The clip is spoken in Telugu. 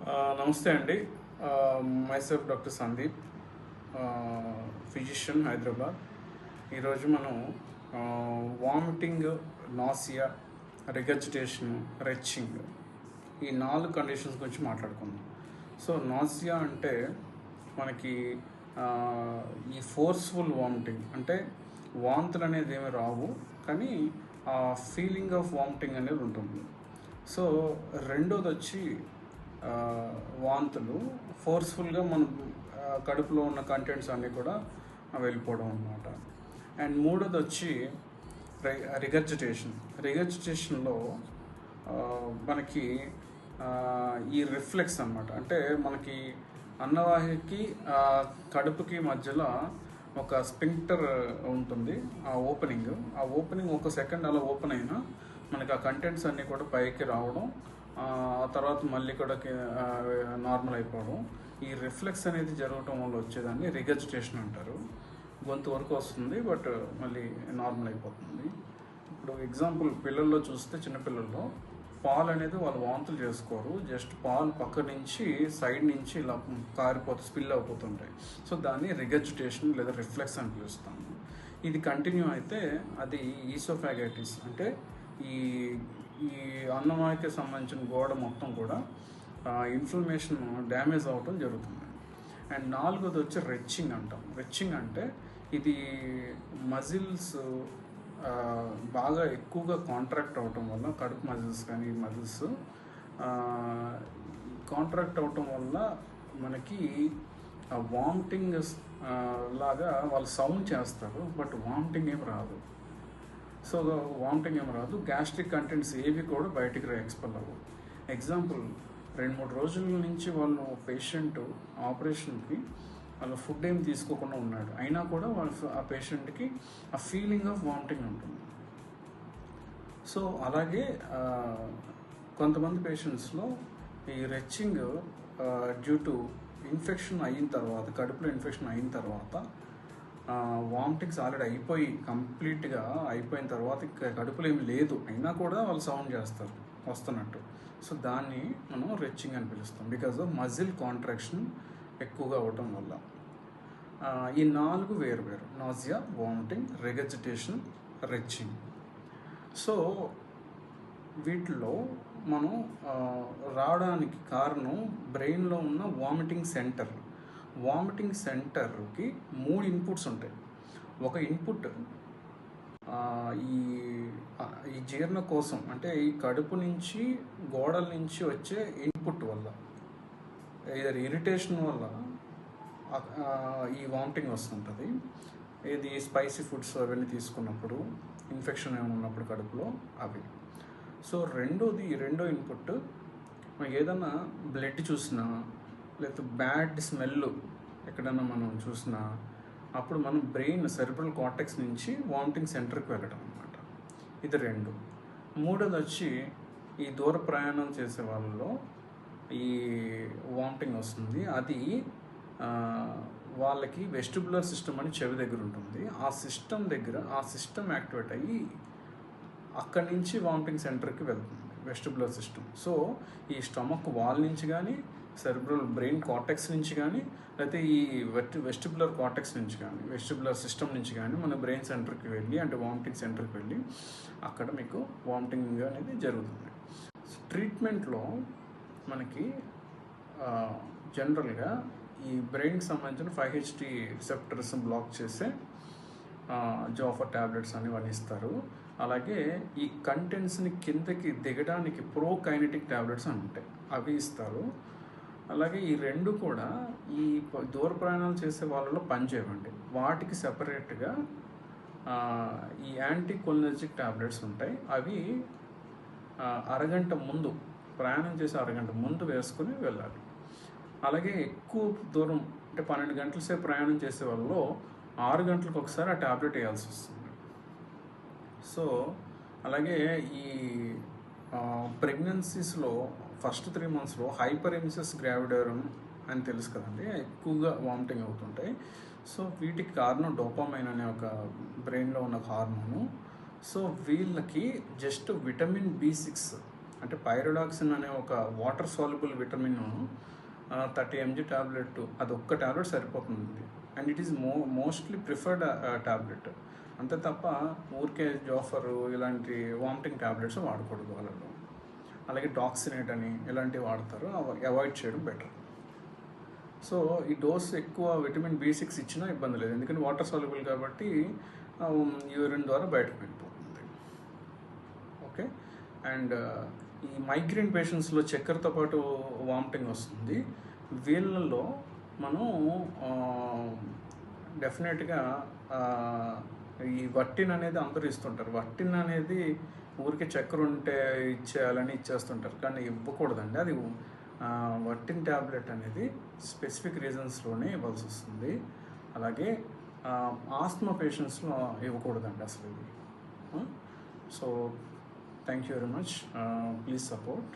నమస్తే అండి. Myself doctor Sandeep, physician, Hyderabad. ఈరోజు మనం వామిటింగ్, నాసియా, రిగర్జిటేషన్, రెచ్చింగ్, ఈ 4 కండిషన్స్ గురించి మాట్లాడుకుందాం. సో నాసియా అంటే మనకి ఈ ఫోర్స్ఫుల్ వామిటింగ్, అంటే వాంతులు అనేది ఏమి రావు, కానీ ఆ ఫీలింగ్ ఆఫ్ వామిటింగ్ అనేది ఉంటుంది. సో రెండోది వచ్చి వాంతులు ఫోర్స్ఫుల్గా మన కడుపులో ఉన్న కంటెంట్స్ అన్నీ కూడా వెళ్ళిపోవడం అన్నమాట. అండ్ మూడోది వచ్చి రిగర్జిటేషన్లో మనకి ఈ రిఫ్లెక్స్ అన్నమాట. అంటే మనకి అన్నవాహికి కడుపుకి మధ్యలో ఒక స్పింక్టర్ ఉంటుంది. ఆ ఓపెనింగ్ ఒక సెకండ్ అలా ఓపెన్ అయినా మనకి ఆ కంటెంట్స్ అన్నీ కూడా పైకి రావడం, ఆ తర్వాత మళ్ళీ కూడా నార్మల్ అయిపోవడం, ఈ రిఫ్లెక్స్ అనేది జరగటం వల్ల వచ్చేదాన్ని రిగర్జిటేషన్ అంటారు. గొంతు వరకు వస్తుంది, బట్ మళ్ళీ నార్మల్ అయిపోతుంది. ఇప్పుడు ఎగ్జాంపుల్ పిల్లల్లో చూస్తే, చిన్నపిల్లల్లో పాలు అనేది వాళ్ళు వాంతులు చేసుకోరు, జస్ట్ పాలు పక్క నుంచి సైడ్ నుంచి ఇలా స్పిల్ అయిపోతుంటాయి. సో దాన్ని రిగర్జిటేషన్ లేదా రిఫ్లెక్స్ అని పిలుస్తాము. ఇది కంటిన్యూ అయితే అది ఈసోఫాగైటిస్, అంటే ఈ అన్నవాహికి సంబంధించిన గోడ మొత్తం కూడా ఇన్ఫ్లమేషన్, డ్యామేజ్ అవ్వటం జరుగుతుంది. అండ్ నాలుగోది వచ్చి రెచ్చింగ్ అంటాం. రెచ్చింగ్ అంటే ఇది మజిల్స్ బాగా ఎక్కువగా కాంట్రాక్ట్ అవటం వల్ల, కడుపు మజిల్స్ కానీ మజిల్స్ కాంట్రాక్ట్ అవటం వల్ల మనకి వామిటింగ్ లాగా వాళ్ళు సౌండ్ చేస్తారు, బట్ వామిటింగ్ ఏం రాదు. సో వామిటింగ్ ఏమి రాదు, గ్యాస్ట్రిక్ కంటెంట్స్ ఏవి కూడా బయటికి ఎక్స్పెల్ అవ్వవు. ఎగ్జాంపుల్, 2-3 రోజుల నుంచి వాళ్ళు పేషెంట్ ఆపరేషన్కి వాళ్ళ ఫుడ్ ఏం తీసుకోకుండా ఉన్నాడు, అయినా కూడా ఆ పేషెంట్కి ఆ ఫీలింగ్ ఆఫ్ వామిటింగ్ ఉంటుంది. సో అలాగే కొంతమంది పేషెంట్స్లో ఈ రెచ్చింగ్ డ్యూ టు ఇన్ఫెక్షన్ అయిన తర్వాత, కడుపులో ఇన్ఫెక్షన్ అయిన తర్వాత వామిటింగ్స్ ఆల్రెడీ కంప్లీట్గా అయిపోయిన తర్వాత కడుపులో ఏమి లేదు అయినా కూడా వాళ్ళు సౌండ్ చేస్తారు వస్తున్నట్టు. సో దాన్ని మనం రెచ్చింగ్ అని పిలుస్తాం, బికాజ్ ఆఫ్ మజిల్ కాంట్రాక్షన్ ఎక్కువగా అవ్వటం వల్ల. ఈ 4 వేరు నాసియా, వామిటింగ్, రిగర్జిటేషన్, రెచ్చింగ్. సో వీటిలో మనం రావడానికి కారణం బ్రెయిన్లో ఉన్న వామిటింగ్ సెంటర్కి 3 ఇన్పుట్స్ ఉంటాయి. ఒక ఇన్పుట్ ఈ జీర్ణ కోసం, అంటే ఈ కడుపు నుంచి గోడల నుంచి వచ్చే ఇన్పుట్ వల్ల, ఏదైనా ఇరిటేషన్ వల్ల ఈ వామిటింగ్ వస్తుంటుంది. ఇది స్పైసీ ఫుడ్స్ అవన్నీ తీసుకున్నప్పుడు, ఇన్ఫెక్షన్ ఏమైనా ఉన్నప్పుడు కడుపులో అవి. సో రెండో ఇన్పుట్, ఏదైనా బ్లడ్ చూసినా లేకపోతే బ్యాడ్ స్మెల్ ఎక్కడైనా మనం చూసినా, అప్పుడు మనం బ్రెయిన్ సెరిబ్రల్ కార్టెక్స్ నుంచి వామిటింగ్ సెంటర్కి వెళ్ళడం అన్నమాట. ఇది 2. మూడోది వచ్చి ఈ దూర ప్రయాణం చేసే వాళ్ళలో ఈ వామిటింగ్ వస్తుంది. అది వాళ్ళకి వెస్టిబులర్ సిస్టమ్ అని చెవి దగ్గర ఉంటుంది. ఆ సిస్టమ్ యాక్టివేట్ అయ్యి అక్కడి నుంచి వామిటింగ్ సెంటర్కి వెళ్తుంది, వెస్టిబులర్ సిస్టమ్. సో ఈ స్టమక్ వాల్ నుంచి కానీ, సెరిబ్రల్ బ్రెయిన్ కార్టెక్స్ నుంచి కానీ, లేకపోతే ఈ వెస్టిబులర్ కార్టెక్స్ నుంచి కానీ, వెస్టిబులర్ సిస్టమ్ నుంచి కానీ మన బ్రెయిన్ సెంటర్కి వెళ్ళి, అంటే వామిటింగ్ సెంటర్కి వెళ్ళి అక్కడ మీకు వామిటింగ్ అనేది జరుగుతుంది. ట్రీట్మెంట్లో మనకి జనరల్గా ఈ బ్రెయిన్కి సంబంధించిన 5-HT రిసెప్టర్స్ బ్లాక్ చేసే జోఫర్ ట్యాబ్లెట్స్ అని ఇస్తారు. అలాగే ఈ కంటెంట్స్ని కిందకి దిగడానికి ప్రోకైనెటిక్ ట్యాబ్లెట్స్ అని ఉంటాయి, అవి ఇస్తారు. అలాగే ఈ 2 కూడా ఈ దూర ప్రయాణాలు చేసే వాళ్ళలో పనిచేయవండి. వాటికి సెపరేట్గా ఈ యాంటీకోలినర్జిక్ ట్యాబ్లెట్స్ ఉంటాయి. అవి అరగంట ముందు, ప్రయాణం చేసే అరగంట ముందు వేసుకుని వెళ్ళాలి. అలాగే ఎక్కువ దూరం, అంటే 12 గంటల సేపు ప్రయాణం చేసే వాళ్ళలో 6 గంటలకు ఒకసారి ఆ ట్యాబ్లెట్ వేయాల్సి వస్తుంది. సో అలాగే ఈ ప్రెగ్నెన్సీస్లో ఫస్ట్ 3 monthsలో హైపరెమిసిస్ గ్రావిడారం అని తెలుసు కదండి, ఎక్కువగా వామిటింగ్ అవుతుంటాయి. సో వీటికి కారణం డోపామైన్ అనే ఒక బ్రెయిన్లో ఉన్న హార్మోను. సో వీళ్ళకి జస్ట్ విటమిన్ B6 అంటే పైరోడాక్సిన్ అనే ఒక water soluble vitamin 30 mg tablet, అది ఒక్క టాబ్లెట్ సరిపోతుంది. And it is mostly preferred tablet. అంతే తప్ప ఊరికే జోఫరు ఇలాంటి వామిటింగ్ టాబ్లెట్స్ వాడకూడదు వాళ్ళలో. అలాగే డాక్సినేట్ అని ఇలాంటివి వాడతారు, అవాయిడ్ చేయడం బెటర్. సో ఈ డోస్ ఎక్కువ విటమిన్ B6 ఇచ్చినా ఇబ్బంది లేదు, ఎందుకంటే వాటర్ సాల్యుబుల్ కాబట్టి యూరిన్ ద్వారా బయటకు వెళ్ళిపోతుంది. ఓకే. అండ్ ఈ మైగ్రేన్ పేషెంట్స్లో చక్కెరతో పాటు వామిటింగ్ వస్తుంది. వీళ్ళల్లో మనం డెఫినెట్గా ఈ వర్టిన్ అనేది అందరూ ఇస్తుంటారు. వర్టిన్ అనేది ఊరికే చక్కెర ఉంటే ఇచ్చేయాలని ఇచ్చేస్తుంటారు, కానీ ఇవ్వకూడదండి. అది వర్టిన్ ట్యాబ్లెట్ అనేది స్పెసిఫిక్ రీజన్స్లోనే ఇవ్వాల్సి వస్తుంది. అలాగే ఆస్మా పేషెంట్స్లో ఇవ్వకూడదండి అసలు ఇది. So thank you very much. Please support.